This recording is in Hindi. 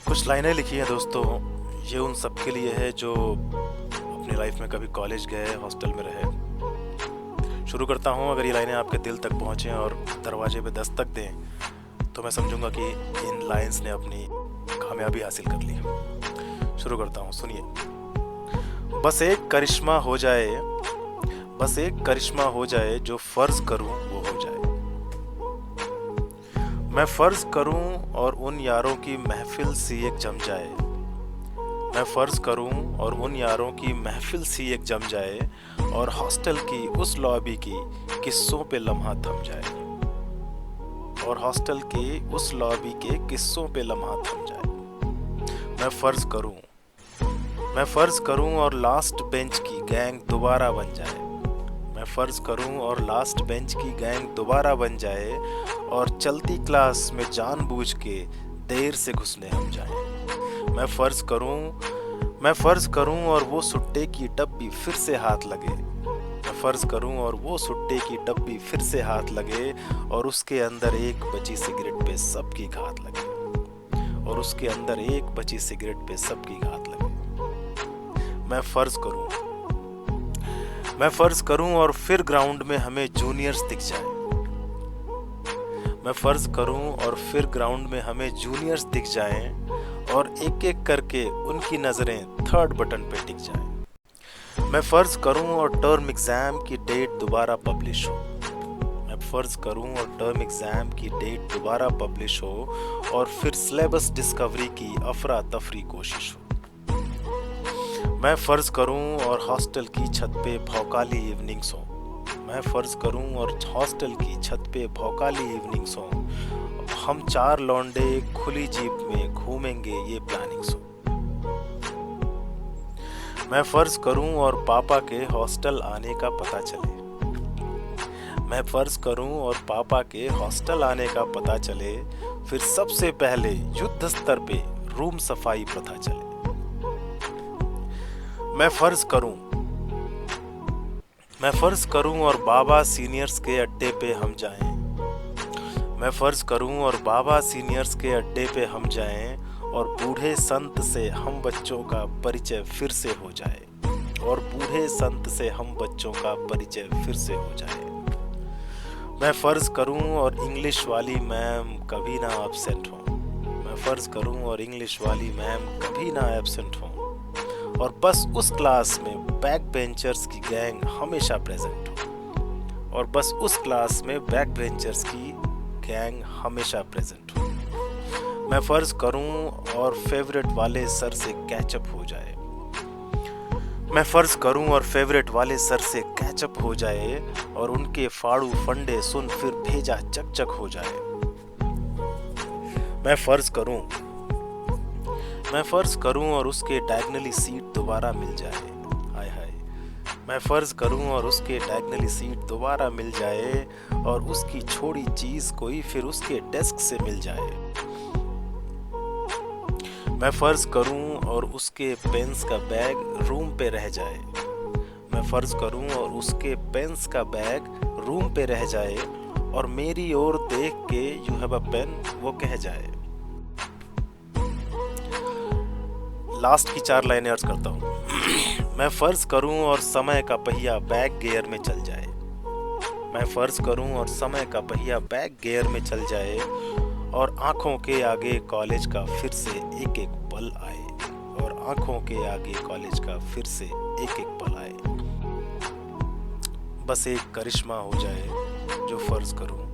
कुछ लाइनें लिखी हैं दोस्तों, ये उन सब के लिए है जो अपनी लाइफ में कभी कॉलेज गए, हॉस्टल में रहे। शुरू करता हूँ। अगर ये लाइनें आपके दिल तक पहुँचें और दरवाजे पे दस्तक दें तो मैं समझूंगा कि इन लाइंस ने अपनी कामयाबी हासिल कर ली। शुरू करता हूँ, सुनिए। बस एक करिश्मा हो जाए, बस एक करिश्मा हो जाए, जो फर्ज करूँ वो हो जाए। मैं फर्ज करूं और उन यारों की महफिल सी एक जम जाए। मैं फर्ज करूं और उन यारों की महफिल सी एक जम जाए, और हॉस्टल की उस लॉबी की किस्सों पे लम्हा थम जाए। और हॉस्टल की उस लॉबी के किस्सों पे लम्हा थम जाए। मैं फर्ज करूं और लास्ट बेंच की गैंग दोबारा बन जाए। मैं फर्ज करूं और लास्ट बेंच की गैंग दोबारा बन जाए, और चलती क्लास में जानबूझ के देर से घुसने हम जाएं। मैं फर्ज करूं और वो सुट्टे की डब्बी फिर से हाथ लगे। मैं फर्ज करूं और वो सुट्टे की डब्बी फिर से हाथ लगे, और उसके अंदर एक बची सिगरेट पे सबकी घात लगे। और उसके अंदर एक बची सिगरेट पे सबकी घात लगे। मैं फर्ज करूं और फिर ग्राउंड में हमें जूनियर्स दिख जाए। मैं फर्ज करूं और फिर ग्राउंड में हमें जूनियर्स दिख जाएं, और एक एक करके उनकी नजरें थर्ड बटन पे टिक जाएं। मैं फर्ज करूं और टर्म एग्जाम की डेट दोबारा पब्लिश हो। मैं फर्ज करूं और टर्म एग्जाम की डेट दोबारा पब्लिश हो, और फिर सिलेबस डिस्कवरी की अफरा तफरी कोशिश हो। मैं फर्ज करूं और हॉस्टल की छत पे भौकाली इवनिंग्स हो। मैं फर्ज करूं और हॉस्टल की छत पे भौकाली इवनिंग्स हो। हम चार लौंडे खुली जीप में घूमेंगे, ये प्लानिंग्स हो। मैं फर्ज करूं और पापा के हॉस्टल आने का पता चले। मैं फर्ज करूं और पापा के हॉस्टल आने का पता चले, फिर सबसे पहले युद्ध स्तर पे रूम सफाई प्रथा चले। मैं फर्ज करूं और बाबा सीनियर्स के अड्डे पे हम जाएं। मैं फर्ज करूं और बाबा सीनियर्स के अड्डे पे हम जाएं, और बूढ़े संत से हम बच्चों का परिचय फिर से हो जाए। और बूढ़े संत से हम बच्चों का परिचय फिर से हो जाए। मैं फर्ज करूं और इंग्लिश वाली मैम कभी ना एब्सेंट हो। मैं फर्ज करूं और इंग्लिश वाली मैम कभी ना एब्सेंट हो, और बस उस क्लास में बैक बेंचर्स की गैंग हमेशा प्रेजेंट हो। और बस उस क्लास में बैक बेंचर्स की गैंग हमेशा प्रेजेंट हो। मैं फर्ज करूं और फेवरेट वाले सर से कैचअप हो जाए। मैं फर्ज करूं और फेवरेट वाले सर से कैचअप हो जाए, और उनके फाड़ू फंडे सुन फिर भेजा चकचक हो जाए। मैं फर्ज करूं और उसके डायगनली सीट दोबारा मिल जाए। हाय हाय। मैं फर्ज करूं और उसके डायगनली सीट दोबारा मिल जाए, और उसकी छोड़ी चीज कोई फिर उसके डेस्क से मिल जाए। मैं फर्ज करूं और उसके पेन्स का बैग रूम पे रह जाए। मैं फर्ज करूं और उसके पेन्स का बैग रूम पे रह जाए, और मेरी ओर देख के यू हैव अ पेन वो कह जाए। लास्ट की 4 लाइनें अर्ज करता हूँ। मैं फर्ज करूं और समय का पहिया बैक गियर में चल जाए। मैं फर्ज करूं और समय का पहिया बैक गियर में चल जाए, और आंखों के आगे कॉलेज का फिर से एक एक पल आए। और आंखों के आगे कॉलेज का फिर से एक एक पल आए। बस एक करिश्मा हो जाए, जो फर्ज करूं